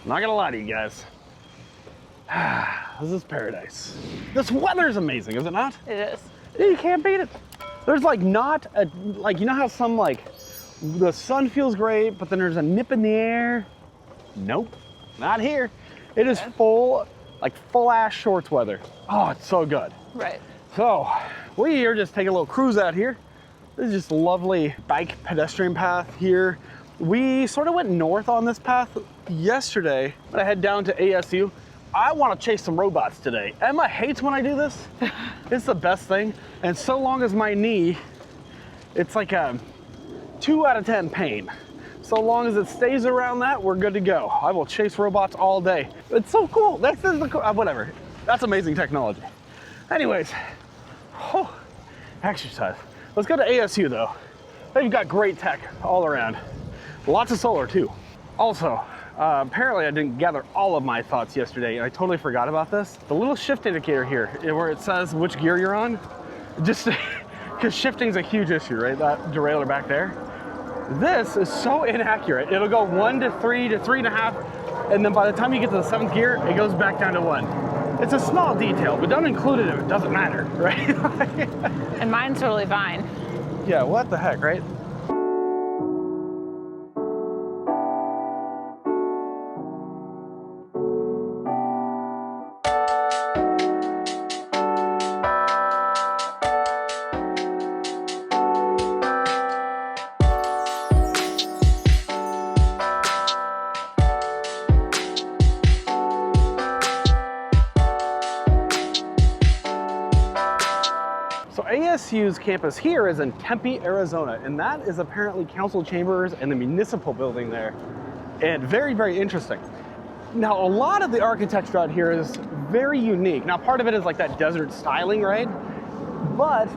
not gonna lie to you guys. This is paradise. This weather's amazing, is it not? It is. Yeah, you can't beat it. There's like not a, like, you know how some like, the sun feels great, but then there's a nip in the air? Nope, not here. It is full, like full ass shorts weather. Oh, it's so good. Right. So, we are just taking a little cruise out here. This is just a lovely bike pedestrian path here. We sort of went north on this path yesterday, but I head down to ASU. I want to chase some robots today. Emma hates when I do this. It's the best thing. And so long as my knee, it's like a 2 out of 10 pain. So long as it stays around that, we're good to go. I will chase robots all day. It's so cool. This is the cool, whatever. That's amazing technology. Anyways, exercise. Let's go to ASU though. They've got great tech all around. Lots of solar too. Also, apparently I didn't gather all of my thoughts yesterday and I totally forgot about this. The little shift indicator here where it says which gear you're on, just because shifting's a huge issue, right? That derailleur back there. This is so inaccurate. It'll go 1 to 3 to 3.5, and then by the time you get to the 7th gear, it goes back down to 1. It's a small detail, but don't include it if it doesn't matter, right? And mine's totally fine. Yeah, what the heck, right? So ASU's campus here is in Tempe, Arizona, and that is apparently council chambers and the municipal building there. And very, very interesting. Now, a lot of the architecture out here is very unique. Now, part of it is like that desert styling, right? But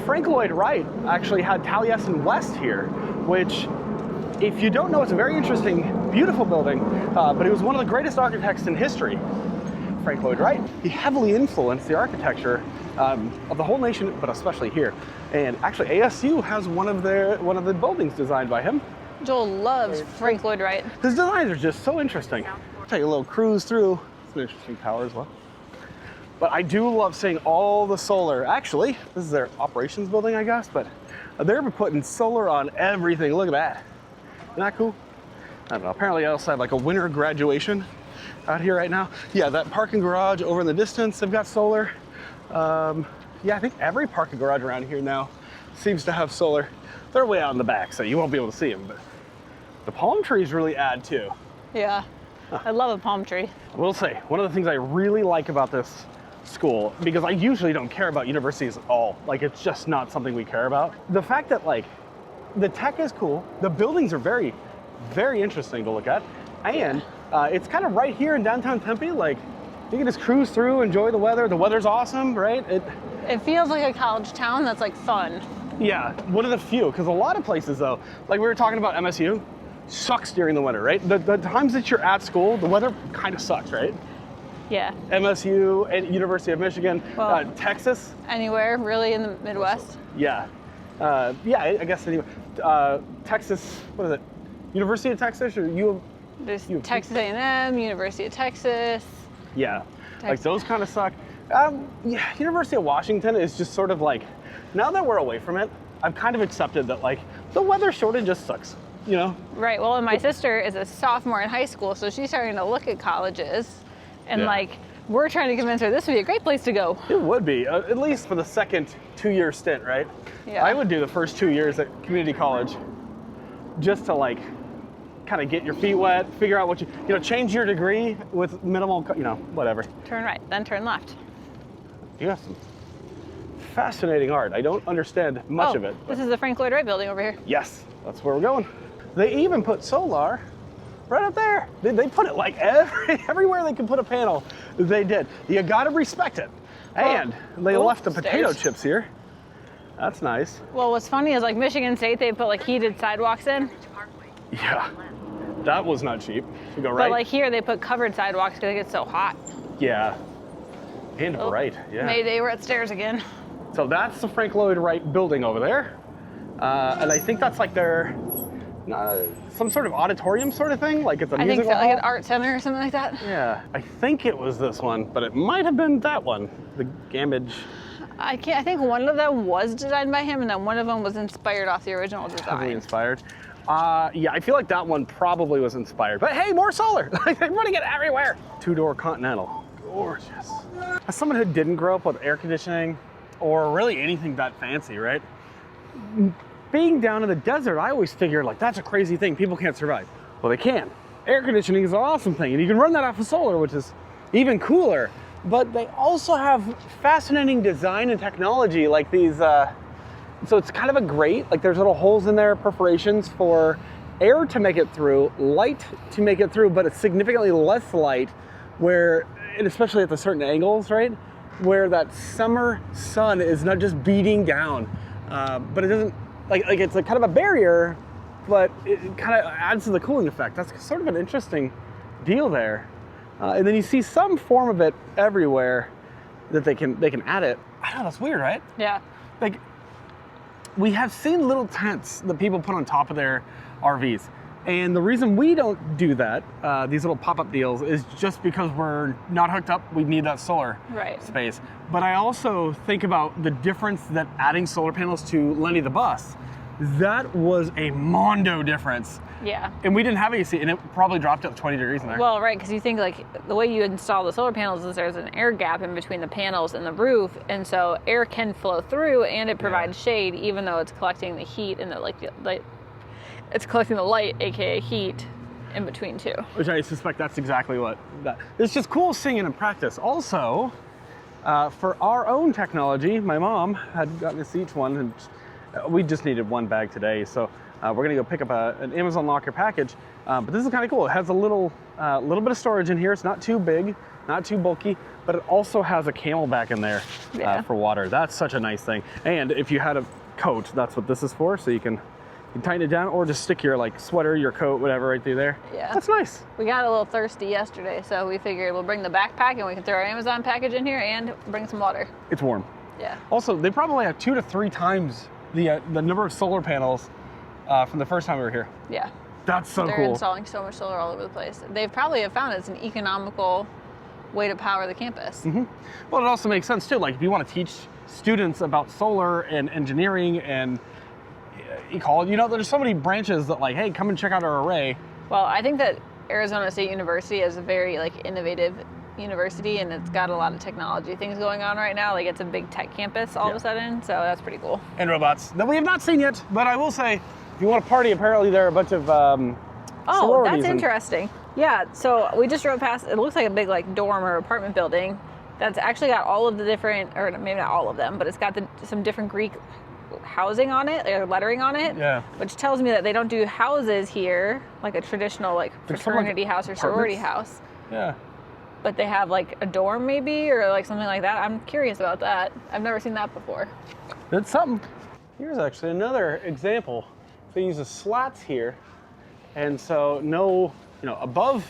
Frank Lloyd Wright actually had Taliesin West here, which, if you don't know, it's a very interesting, beautiful building, but he was one of the greatest architects in history. Frank Lloyd Wright. He heavily influenced the architecture of the whole nation, but especially here. And actually, ASU has one of the buildings designed by him. Joel loves Frank Lloyd Wright. His designs are just so interesting. Take a little cruise through. It's an interesting tower as well. But I do love seeing all the solar. Actually, this is their operations building, I guess, but they're putting solar on everything. Look at that. Isn't that cool? I don't know. Apparently, I also have like a winter graduation out here right now. Yeah, that parking garage over in the distance, they've got solar. Yeah, I think every parking garage around here now seems to have solar. They're way out in the back, so you won't be able to see them, but the palm trees really add too. Yeah, I love a palm tree. I will say, one of the things I really like about this school, because I usually don't care about universities at all, like it's just not something we care about. The fact that like, the tech is cool, the buildings are very, very interesting to look at, and it's kind of right here in downtown Tempe, like you can just cruise through, enjoy the weather. The weather's awesome, right? It feels like a college town that's like fun. Yeah, one of the few, because a lot of places though, like we were talking about MSU, sucks during the winter, right? The times that you're at school, the weather kind of sucks, right? Yeah. MSU, and University of Michigan, Well, Texas. Anywhere really in the Midwest. Yeah. Yeah, I guess anyway. Texas, what is it? University of Texas or There's Texas A&M, University of Texas. Yeah, like those kind of suck. Yeah, University of Washington is just sort of like, now that we're away from it, I've kind of accepted that like the weather sort of just sucks, you know? Right, well, and my sister is a sophomore in high school, so she's starting to look at colleges and like, we're trying to convince her this would be a great place to go. It would be, at least for the second 2-year stint, right? Yeah. I would do the first 2 years at community college just to like, kind of get your feet wet, figure out what you know, change your degree with minimal, you know, whatever. Turn right, then turn left. You have some fascinating art. I don't understand much of it. This is the Frank Lloyd Wright building over here. Yes, that's where we're going. They even put solar right up there. They put it like everywhere they could put a panel, they did. You gotta respect it. And they left the potato chips here. That's nice. Well, what's funny is like Michigan State, they put like heated sidewalks in. Yeah, that was not cheap. You go right. But like here, they put covered sidewalks because it gets so hot. Yeah, and bright, yeah. Mayday, we're at stairs again. So that's the Frank Lloyd Wright building over there. And I think that's like their some sort of auditorium sort of thing, like it's a I think musical so, hall. like an art center or something like that. Yeah, I think it was this one, but it might have been that one, the Gamage. I think one of them was designed by him, and then one of them was inspired off the original design. Heavily inspired. Yeah, I feel like that one probably was inspired. But hey, more solar! I'm running it everywhere. Two-door Continental, gorgeous. As someone who didn't grow up with air conditioning or really anything that fancy, right? Being down in the desert, I always figured like that's a crazy thing. People can't survive. Well, they can. Air conditioning is an awesome thing, and you can run that off of solar, which is even cooler. But they also have fascinating design and technology, like these. So it's kind of a grate, like there's little holes in there, perforations for air to make it through, light to make it through, but it's significantly less light, where, and especially at the certain angles, right? Where that summer sun is not just beating down, but it doesn't, like it's a kind of a barrier, but it kind of adds to the cooling effect. That's sort of an interesting deal there. And then you see some form of it everywhere that they can add it. I don't know, that's weird, right? Yeah. Like, we have seen little tents that people put on top of their RVs. And the reason we don't do that, these little pop-up deals, is just because we're not hooked up. We need that solar space. But I also think about the difference that adding solar panels to Lenny the bus, that was a mondo difference. Yeah. And we didn't have AC, and it probably dropped up 20 degrees in there. Well, right, because you think like the way you install the solar panels is there's an air gap in between the panels and the roof, and so air can flow through, and it provides shade, even though it's collecting the heat and it's collecting the light, aka heat, in between too. Which I suspect that's exactly what that. It's just cool seeing it in practice. Also, for our own technology, my mom had gotten us each one, and we just needed one bag today, so. We're gonna go pick up an Amazon Locker package, but this is kind of cool. It has a little bit of storage in here. It's not too big, not too bulky, but it also has a Camelback in there for water. That's such a nice thing. And if you had a coat, that's what this is for. So you can tighten it down, or just stick your like sweater, your coat, whatever, right through there. Yeah, that's nice. We got a little thirsty yesterday, so we figured we'll bring the backpack and we can throw our Amazon package in here and bring some water. It's warm. Yeah. Also, they probably have 2 to 3 times the number of solar panels. From the first time we were here. Yeah. That's so cool. They're installing so much solar all over the place. They probably have found it's an economical way to power the campus. Mm-hmm. Well, it also makes sense too. Like if you want to teach students about solar and engineering and ecology, there's so many branches that like, hey, come and check out our array. Well, I think that Arizona State University is a very innovative university, and it's got a lot of technology things going on right now. Like it's a big tech campus all of a sudden, so that's pretty cool. And robots that we have not seen yet, but I will say, if you want to party, apparently there are a bunch of sororities. That's interesting. Yeah, so we just drove past, it looks like a big dorm or apartment building that's actually got all of the different, or maybe not all of them, but it's got some different Greek housing on it, or lettering on it. Yeah. Which tells me that they don't do houses here, like a traditional fraternity house or sorority house. Yeah. But they have a dorm maybe, or something like that. I'm curious about that. I've never seen that before. That's something. Here's actually another example. They use the slats here, and so no, above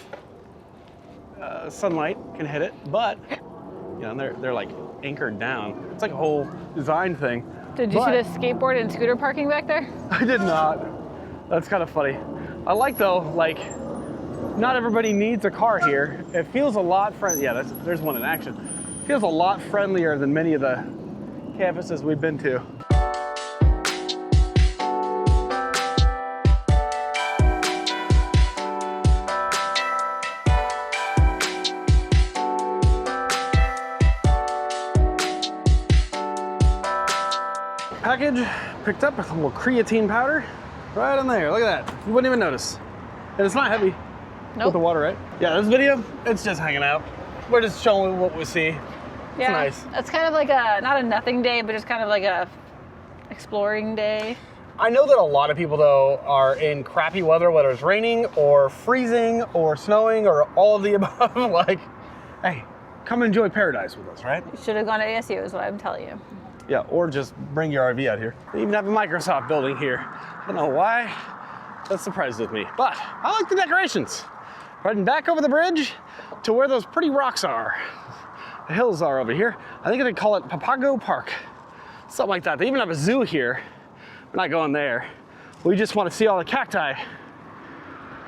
sunlight can hit it, but they're anchored down. It's like a whole design thing. Did you see the skateboard and scooter parking back there? I did not. That's kind of funny. I like though, not everybody needs a car here. It feels a lot yeah, there's one in action. It feels a lot friendlier than many of the campuses we've been to. Package picked up with a little creatine powder right in there. Look at that. You wouldn't even notice. And it's not heavy. Nope. With the water, right? Yeah, this video, it's just hanging out. We're just showing what we see. Yeah, it's nice. It's kind of like not a nothing day, but just kind of like a exploring day. I know that a lot of people, though, are in crappy weather, whether it's raining or freezing or snowing or all of the above. Hey, come enjoy paradise with us, right? You should have gone to ASU is what I'm telling you. Yeah, or just bring your RV out here. They even have a Microsoft building here. I don't know why. That surprises me. But I like the decorations. Riding back over the bridge to where those pretty rocks are. The hills are over here. I think they call it Papago Park. Something like that. They even have a zoo here. We're not going there. We just want to see all the cacti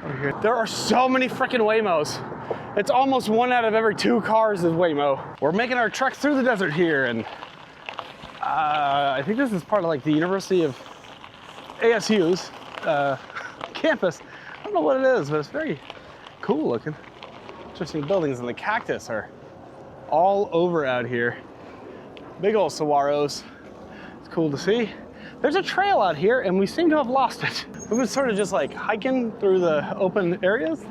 over here. There are so many freaking Waymos. It's almost 1 out of every 2 cars is Waymo. We're making our trek through the desert here, and I think this is part of like the University of ASU's campus. I don't know what it is, but it's very cool looking. Interesting buildings, and the cactus are all over out here. Big old saguaros. It's cool to see. There's a trail out here, and we seem to have lost it. We've been sort of just like hiking through the open areas.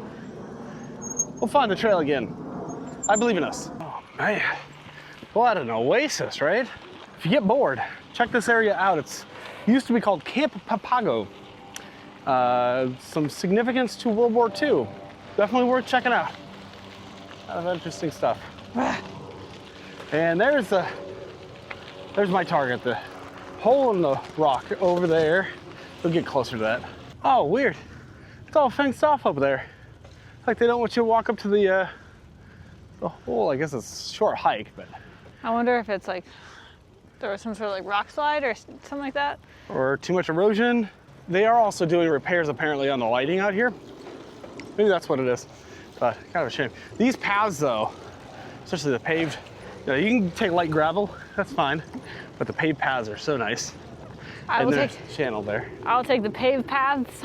We'll find the trail again. I believe in us. Oh man, what an oasis, right? If you get bored, check this area out. It used to be called Camp Papago. Some significance to World War II. Definitely worth checking out. A lot of interesting stuff. And there's my target, the hole in the rock over there. We'll get closer to that. Oh, weird. It's all fenced off up there. Like they don't want you to walk up to the hole. I guess it's a short hike, but. I wonder if it's like, there was some sort of like rock slide or something like that. Or too much erosion. They are also doing repairs apparently on the lighting out here. Maybe that's what it is, but kind of a shame. These paths though, especially the paved, you know, you can take light gravel, that's fine, but the paved paths are so nice. I'll take channel there. I'll take the paved paths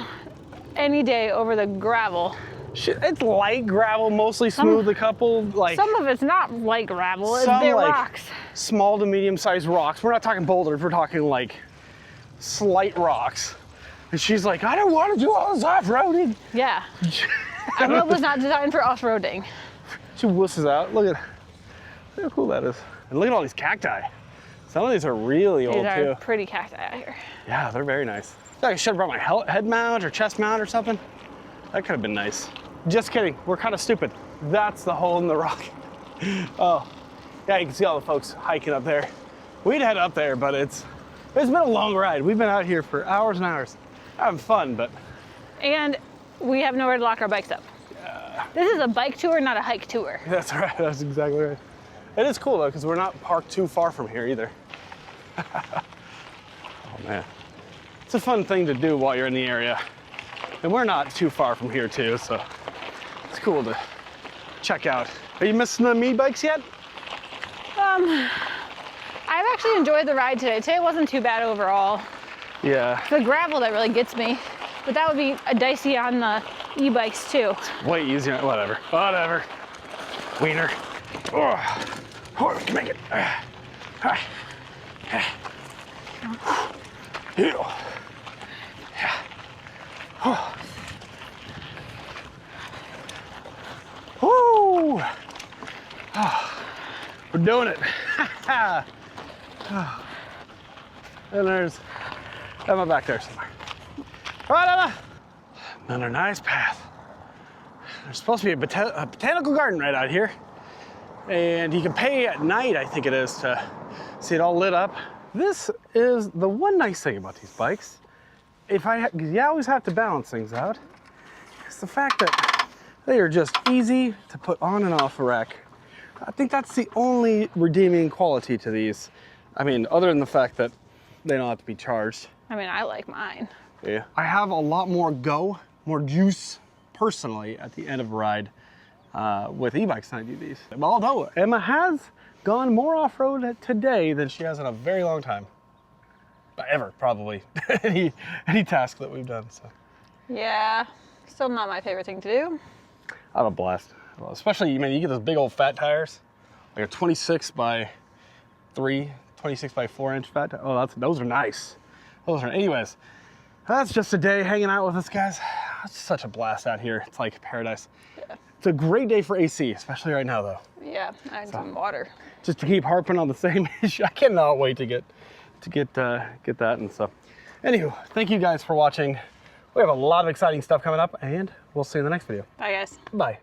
any day over the gravel. Shit, it's light gravel, mostly smooth. A couple like some of it's not light gravel. It's some, big like, rocks. Small to medium-sized rocks. We're not talking boulders. We're talking like slight rocks. And she's like, I don't want to do all this off-roading. Yeah. Our road was not designed for off-roading. She wusses out. Look how cool that is. And look at all these cacti. Some of these are really old too. These are pretty cacti out here. Yeah, they're very nice. I should have brought my head mount or chest mount or something. That could have been nice. Just kidding, we're kind of stupid. That's the hole in the rock. Oh, yeah, you can see all the folks hiking up there. We'd head up there, but it's been a long ride. We've been out here for hours and hours. Having fun, but. And we have nowhere to lock our bikes up. Yeah. This is a bike tour, not a hike tour. That's right, that's exactly right. It is cool though, because we're not parked too far from here either. Oh man. It's a fun thing to do while you're in the area. And we're not too far from here too, so it's cool to check out. Are you missing the e-bikes yet? I've actually enjoyed the ride today. Today wasn't too bad overall. Yeah. It's the gravel that really gets me, but that would be a dicey on the e-bikes too. It's way easier, whatever. Wiener. Oh, we can make it. Woo! Oh, we're doing it. And there's Emma back there somewhere. All right, Emma. Another nice path. There's supposed to be a botanical garden right out here. And you can pay at night, I think it is, to see it all lit up. This is the one nice thing about these bikes. You always have to balance things out. It's the fact that they are just easy to put on and off a rack. I think that's the only redeeming quality to these. I mean, other than the fact that they don't have to be charged. I mean, I like mine. Yeah. I have a lot more more juice personally at the end of a ride with e-bikes than I do these. Although Emma has gone more off-road today than she has in a very long time. Ever, probably. any task that we've done, so. Yeah, still not my favorite thing to do. I have a blast. Well, especially, man, you get those big old fat tires, like a 26 by 3, 26 by 4 inch fat tire. Oh, those are nice. Anyways, that's just a day hanging out with us, guys. It's such a blast out here. It's like paradise. Yeah. It's a great day for AC, especially right now, though. Yeah, I need some water. Just to keep harping on the same issue. I cannot wait to get that and stuff. Anywho, thank you guys for watching. We have a lot of exciting stuff coming up, and we'll see you in the next video. Bye, guys. Bye.